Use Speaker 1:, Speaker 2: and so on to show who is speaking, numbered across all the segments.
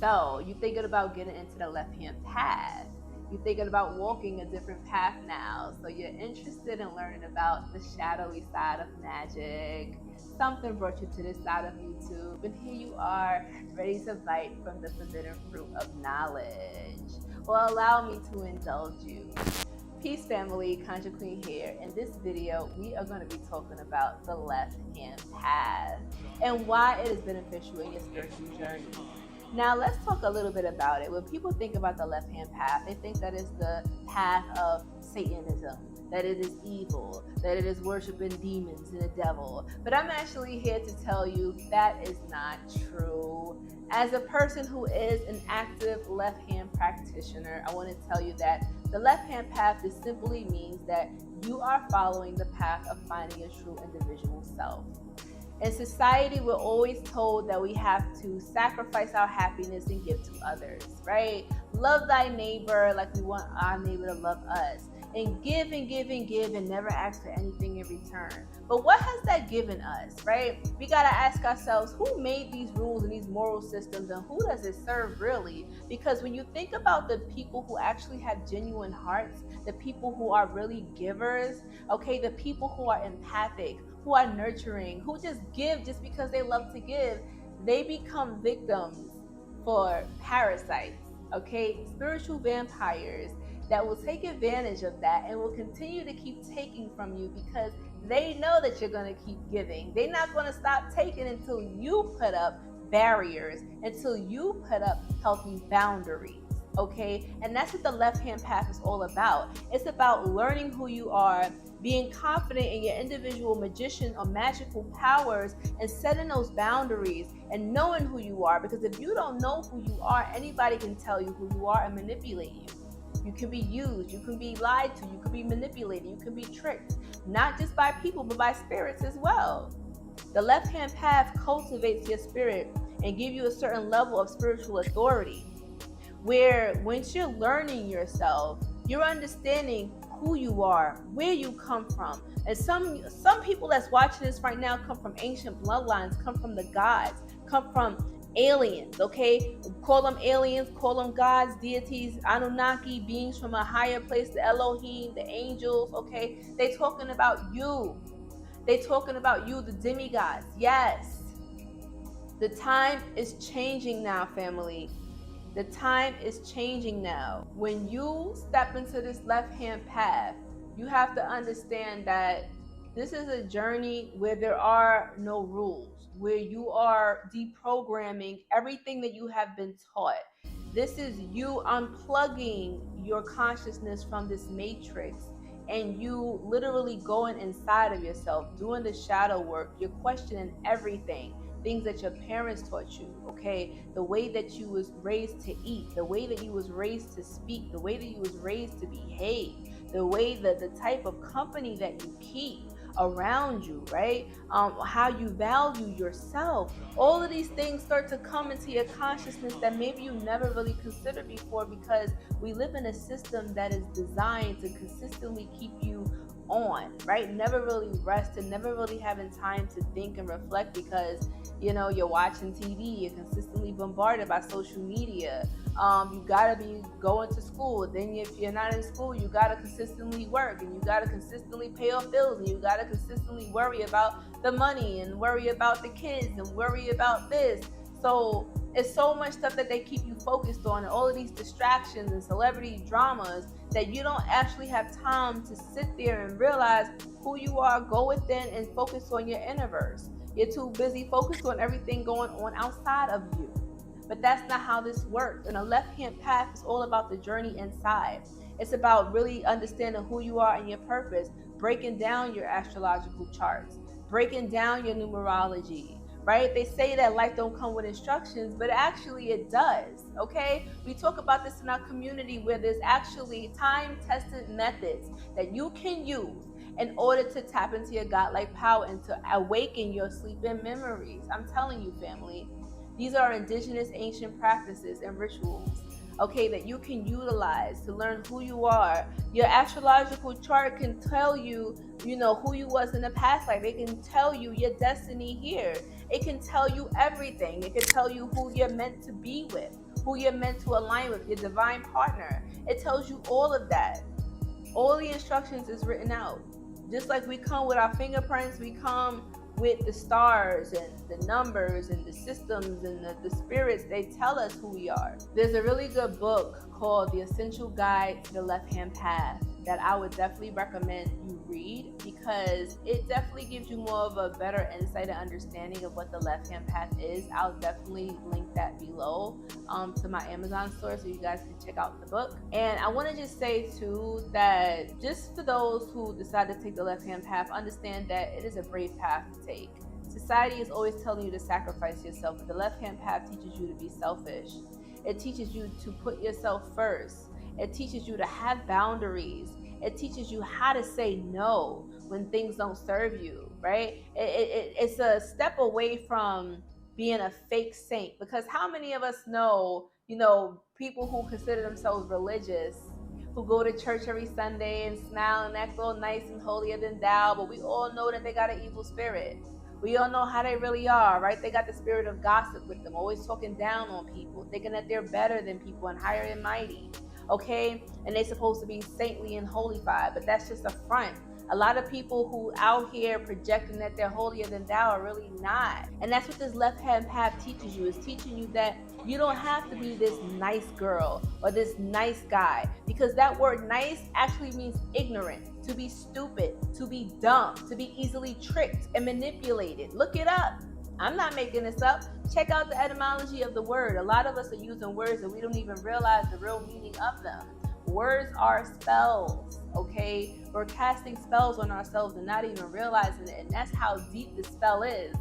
Speaker 1: So you're thinking about getting into the left-hand path. You're thinking about walking a different path now. So you're interested in learning about the shadowy side of magic. Something brought you to this side of YouTube, and here you are, ready to bite from the forbidden fruit of knowledge. Well, allow me to indulge you. Peace family, Conjure Queen here. In this video, we are going to be talking about the left-hand path and why it is beneficial in your spiritual journey. Now let's talk a little bit about it. When people think about the left-hand path, they think that it's the path of Satanism, that it is evil, that it is worshiping demons and the devil. But I'm actually here to tell you that is not true. As a person who is an active left-hand practitioner, I want to tell you that the left-hand path just simply means that you are following the path of finding your true individual self. In society, we're always told that we have to sacrifice our happiness and give to others, right? Love thy neighbor like we want our neighbor to love us. And give and give and give and never ask for anything in return. But what has that given us, right? We got to ask ourselves, who made these rules and these moral systems, and who does it serve really? Because when you think about the people who actually have genuine hearts, the people who are really givers, okay, the people who are empathic, who are nurturing, who just give just because they love to give, they become victims for parasites, okay? Spiritual vampires that will take advantage of that and will continue to keep taking from you because they know that you're going to keep giving. They're not going to stop taking until you put up barriers, until you put up healthy boundaries. Okay, and that's what the left-hand path is all about. It's about learning who you are, being confident in your individual magician or magical powers, and setting those boundaries and knowing who you are. Because if you don't know who you are, anybody can tell you who you are and manipulate you. You can be used, you can be lied to, you can be manipulated, you can be tricked, not just by people, but by spirits as well. The left-hand path cultivates your spirit and gives you a certain level of spiritual authority, where once you're learning yourself, you're understanding who you are, where you come from. And some people that's watching this right now come from ancient bloodlines, come from the gods, come from aliens, okay? Call them aliens, call them gods, deities, Anunnaki, beings from a higher place, the Elohim, the angels, okay? They talking about you. They talking about you, the demigods. Yes. The time is changing now, family. The time is changing now. When you step into this left-hand path, you have to understand that this is a journey where there are no rules, where you are deprogramming everything that you have been taught. This is you unplugging your consciousness from this matrix and you literally going inside of yourself, doing the shadow work. You're questioning everything. Things that your parents taught you, okay? The way that you was raised to eat, the way that you was raised to speak, the way that you was raised to behave, the way that the type of company that you keep around you, right? How you value yourself. All of these things start to come into your consciousness that maybe you never really considered before, because we live in a system that is designed to consistently keep you on, right? Never really rest and never really having time to think and reflect, because you're watching TV, you're consistently bombarded by social media. You gotta be going to school. Then if you're not in school, you gotta consistently work, and you gotta consistently pay off bills, and you gotta consistently worry about the money and worry about the kids and worry about this. So it's so much stuff that they keep you focused on, and all of these distractions and celebrity dramas, that you don't actually have time to sit there and realize who you are, go within and focus on your innerverse. You're too busy focused on everything going on outside of you. But that's not how this works. And a left-hand path is all about the journey inside. It's about really understanding who you are and your purpose, breaking down your astrological charts, breaking down your numerology, right? They say that life don't come with instructions, but actually it does, okay? We talk about this in our community, where there's actually time-tested methods that you can use in order to tap into your godlike power and to awaken your sleeping memories. I'm telling you, family, these are indigenous ancient practices and rituals, okay, that you can utilize to learn who you are. Your astrological chart can tell you, who you was in the past life. It can tell you your destiny here. It can tell you everything. It can tell you who you're meant to be with, who you're meant to align with, your divine partner. It tells you all of that. All the instructions is written out. Just like we come with our fingerprints, we come with the stars and the numbers and the systems and the spirits. They tell us who we are. There's a really good book called The Essential Guide to the Left-Hand Path that I would definitely recommend you read, because it definitely gives you more of a better insight and understanding of what the left-hand path is. I'll definitely link that below to my Amazon store so you guys can check out the book. And I want to just say too that just for those who decide to take the left-hand path, understand that it is a brave path to take. Society is always telling you to sacrifice yourself, but the left-hand path teaches you to be selfish. It teaches you to put yourself first. It teaches you to have boundaries. It teaches you how to say no when things don't serve you, right? It's a step away from being a fake saint, because how many of us know, people who consider themselves religious, who go to church every Sunday and smile and act all nice and holier than thou, but we all know that they got an evil spirit. We all know how they really are, right? They got the spirit of gossip with them, always talking down on people, thinking that they're better than people and higher and mighty. Okay, and they're supposed to be saintly and holified, but that's just a front. A lot of people who out here projecting that they're holier than thou are really not. And that's what this left-hand path teaches you. It's teaching you that you don't have to be this nice girl or this nice guy, because that word nice actually means ignorant, to be stupid, to be dumb, to be easily tricked and manipulated. Look it up. I'm not making this up. Check out the etymology of the word. A lot of us are using words and we don't even realize the real meaning of them. Words are spells, okay? We're casting spells on ourselves and not even realizing it. And that's how deep the spell is.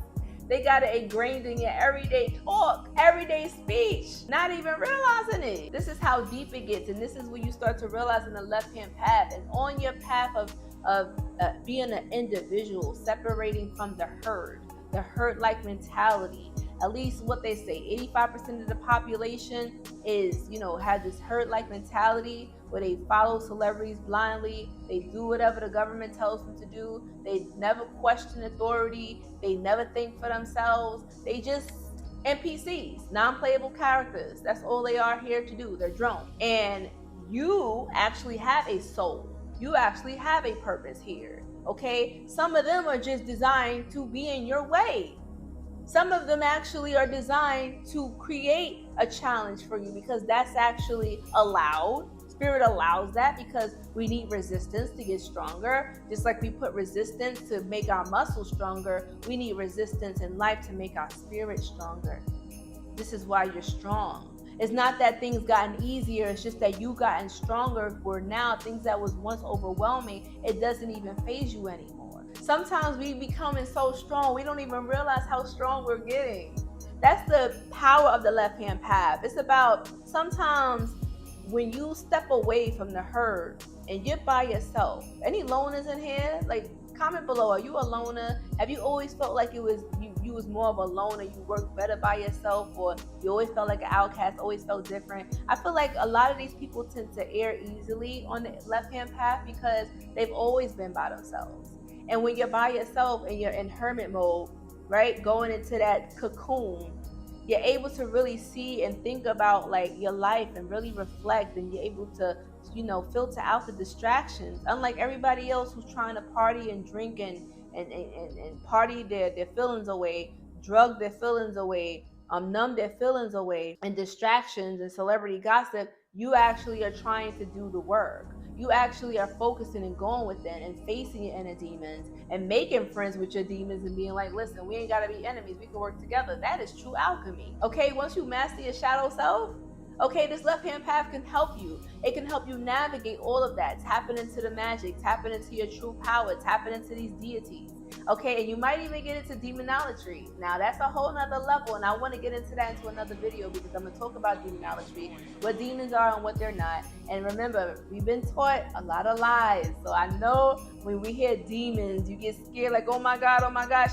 Speaker 1: They got it ingrained in your everyday talk, everyday speech, not even realizing it. This is how deep it gets. And this is when you start to realize in the left-hand path and on your path of being an individual, separating from the herd-like mentality. At least what they say, 85% of the population is, has this herd-like mentality where they follow celebrities blindly. They do whatever the government tells them to do. They never question authority. They never think for themselves. They just NPCs, non-playable characters. That's all they are here to do. They're drones. And you actually have a soul. You actually have a purpose here. Okay, some of them are just designed to be in your way. Some of them actually are designed to create a challenge for you, because that's actually allowed. Spirit allows that because we need resistance to get stronger. Just like we put resistance to make our muscles stronger, we need resistance in life to make our spirit stronger. This is why you're strong. It's not that things gotten easier, it's just that you gotten stronger, where now things that was once overwhelming, it doesn't even faze you anymore. Sometimes we becoming so strong, we don't even realize how strong we're getting. That's the power of the left-hand path. It's about sometimes when you step away from the herd and you're by yourself. Any loners in here? Like, comment below. Are you a loner? Have you always felt like you was more of a loner? You worked better by yourself, or you always felt like an outcast, always felt different? I feel like a lot of these people tend to err easily on the left-hand path because they've always been by themselves. And when you're by yourself and you're in hermit mode, right, going into that cocoon, you're able to really see and think about like your life and really reflect, and you're able to filter out the distractions, unlike everybody else who's trying to party and drink and party their feelings away, drug their feelings away, numb their feelings away, and distractions and celebrity gossip. You actually are trying to do the work. You actually are focusing and going within and facing your inner demons and making friends with your demons and being like, listen, we ain't gotta be enemies, we can work together. That is true alchemy. Okay, once you master your shadow self, okay, this left-hand path can help you. It can help you navigate all of that. Tapping into the magic, tapping into your true power, tapping into these deities. Okay, and you might even get into demonology. Now that's a whole nother level, and I want to get into that into another video, because I'm going to talk about demonology, what demons are and what they're not. And remember, we've been taught a lot of lies. So I know when we hear demons, you get scared like, oh my God,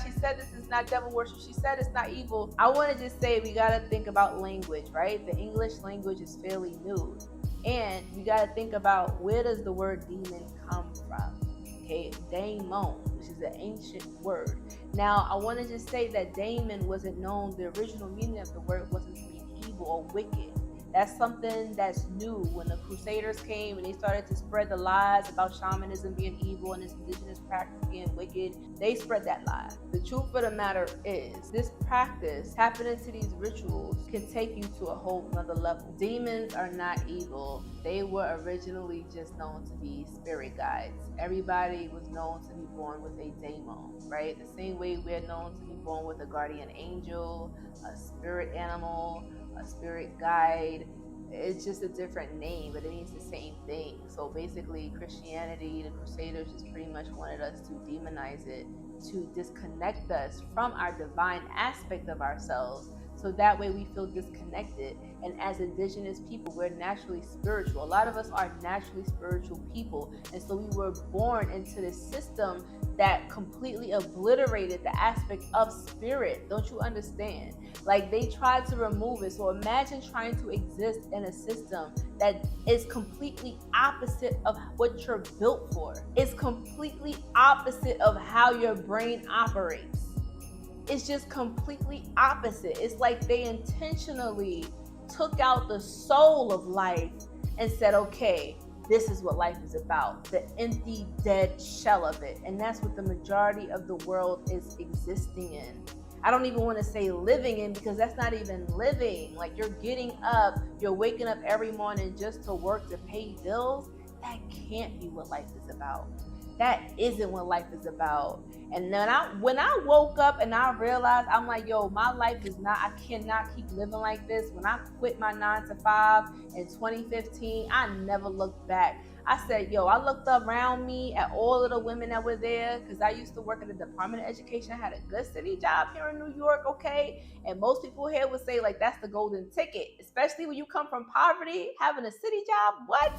Speaker 1: she said this is not devil worship. She said it's not evil. I want to just say we got to think about language, right? The English language is fairly new. And we got to think about, where does the word demon come from? Okay, daemon, which is an ancient word. Now, I want to just say that daemon wasn't known, the original meaning of the word wasn't to mean evil or wicked. That's something that's new. When the Crusaders came and they started to spread the lies about shamanism being evil and this indigenous practice being wicked, they spread that lie. The truth of the matter is, this practice, tapping into these rituals, can take you to a whole nother level. Demons are not evil. They were originally just known to be spirit guides. Everybody was known to be born with a daemon, right? The same way we're known to be born with a guardian angel, a spirit animal, a spirit guide. It's just a different name, but it means the same thing. So basically, Christianity, the Crusaders just pretty much wanted us to demonize it, to disconnect us from our divine aspect of ourselves, so that way we feel disconnected. And as indigenous people, we're naturally spiritual. A lot of us are naturally spiritual people, and so we were born into this system that completely obliterated the aspect of spirit. Don't you understand? Like, they tried to remove it. So imagine trying to exist in a system that is completely opposite of what you're built for. It's completely opposite of how your brain operates. It's just completely opposite. It's like they intentionally took out the soul of life and said, okay, this is what life is about, the empty, dead shell of it. And that's what the majority of the world is existing in. I don't even want to say living in, because that's not even living. Like, you're getting up, you're waking up every morning just to work to pay bills. That can't be what life is about. That isn't what life is about. And then when I woke up and I realized, I'm like, yo, my life is not, I cannot keep living like this. When I quit my 9 to 5 in 2015, I never looked back. I said, yo, I looked around me at all of the women that were there, because I used to work at the Department of Education. I had a good city job here in New York, okay? And most people here would say, like, that's the golden ticket, especially when you come from poverty, having a city job. What?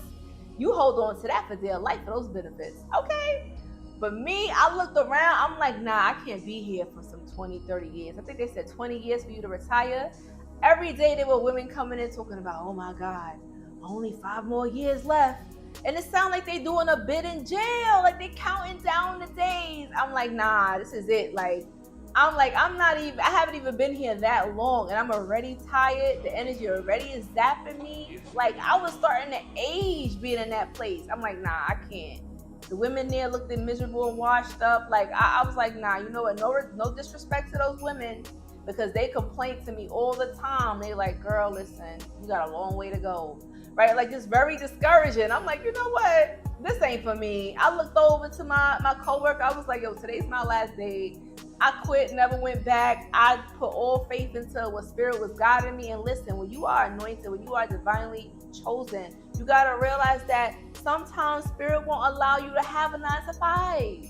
Speaker 1: You hold on to that for dear life, for those benefits, okay? But me, I looked around, I'm like, nah, I can't be here for some 20, 30 years. I think they said 20 years for you to retire. Every day there were women coming in talking about, oh my God, only 5 more years left. And it sounds like they doing a bid in jail, like they counting down the days. I'm like, nah, this is it. I haven't even been here that long, and I'm already tired. The energy already is zapping me. Like, I was starting to age being in that place. I'm like, nah, I can't. The women there looked miserable and washed up. Like, I was like, nah, you know what? No disrespect to those women, because they complain to me all the time. They like, girl, listen, you got a long way to go. Right? Like, just very discouraging. I'm like, you know what? This ain't for me. I looked over to my coworker. I was like, yo, today's my last day. I quit, never went back. I put all faith into what spirit was guiding me. And listen, when you are anointed, when you are divinely chosen, you got to realize that sometimes spirit won't allow you to have a 9 to 5.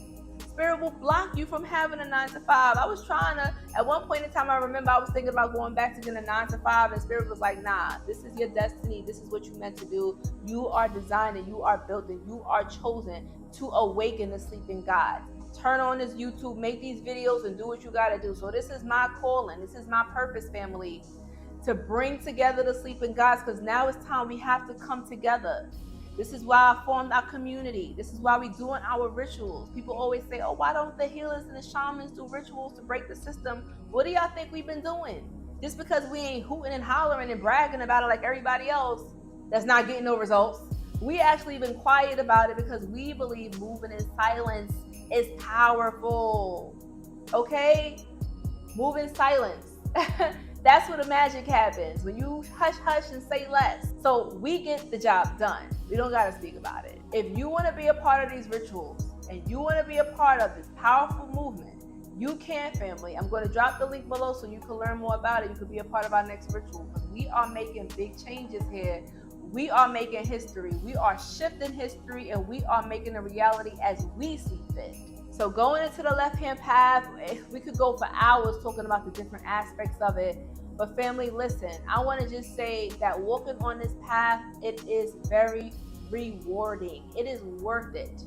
Speaker 1: Spirit will block you from having a 9 to 5. I was trying to, at one point in time, I remember I was thinking about going back to getting a 9 to 5, and spirit was like, nah, this is your destiny. This is what you meant to do. You are designed and you are built and you are chosen to awaken the sleeping God. Turn on this YouTube, make these videos, and do what you got to do. So this is my calling. This is my purpose, family, to bring together the sleeping gods, because now it's time we have to come together. This is why I formed our community. This is why we're doing our rituals. People always say, oh, why don't the healers and the shamans do rituals to break the system? What do y'all think we've been doing? Just because we ain't hooting and hollering and bragging about it like everybody else that's not getting no results. We actually been quiet about it because we believe moving in silence is powerful. Okay? Move in silence. That's where the magic happens, when you hush hush and say less. So we get the job done. We don't gotta speak about it. If you wanna be a part of these rituals and you wanna be a part of this powerful movement, you can, family. I'm gonna drop the link below so you can learn more about it. You could be a part of our next ritual, because we are making big changes here. We are making history. We are shifting history, and we are making a reality as we see fit. So going into the left-hand path, we could go for hours talking about the different aspects of it. But family, listen, I want to just say that walking on this path, it is very rewarding. It is worth it.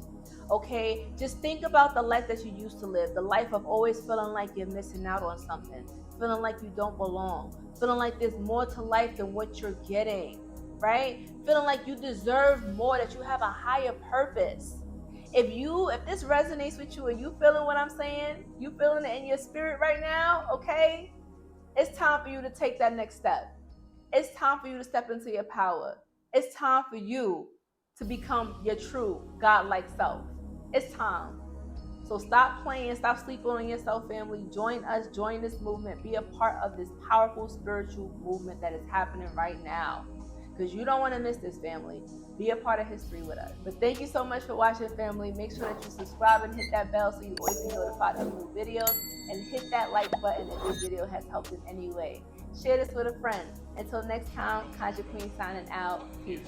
Speaker 1: Okay? Just think about the life that you used to live, the life of always feeling like you're missing out on something, feeling like you don't belong, feeling like there's more to life than what you're getting, right? Feeling like you deserve more, that you have a higher purpose. If this resonates with you and you feeling what I'm saying, you feeling it in your spirit right now, okay? It's time for you to take that next step. It's time for you to step into your power. It's time for you to become your true God-like self. It's time. So stop playing, stop sleeping on yourself, family. Join us, join this movement, be a part of this powerful spiritual movement that is happening right now. Because you don't want to miss this, family. Be a part of history with us. But thank you so much for watching, family. Make sure that you subscribe and hit that bell so you always be notified of new videos. And hit that like button if this video has helped in any way. Share this with a friend. Until next time, Kaja Queen signing out. Peace.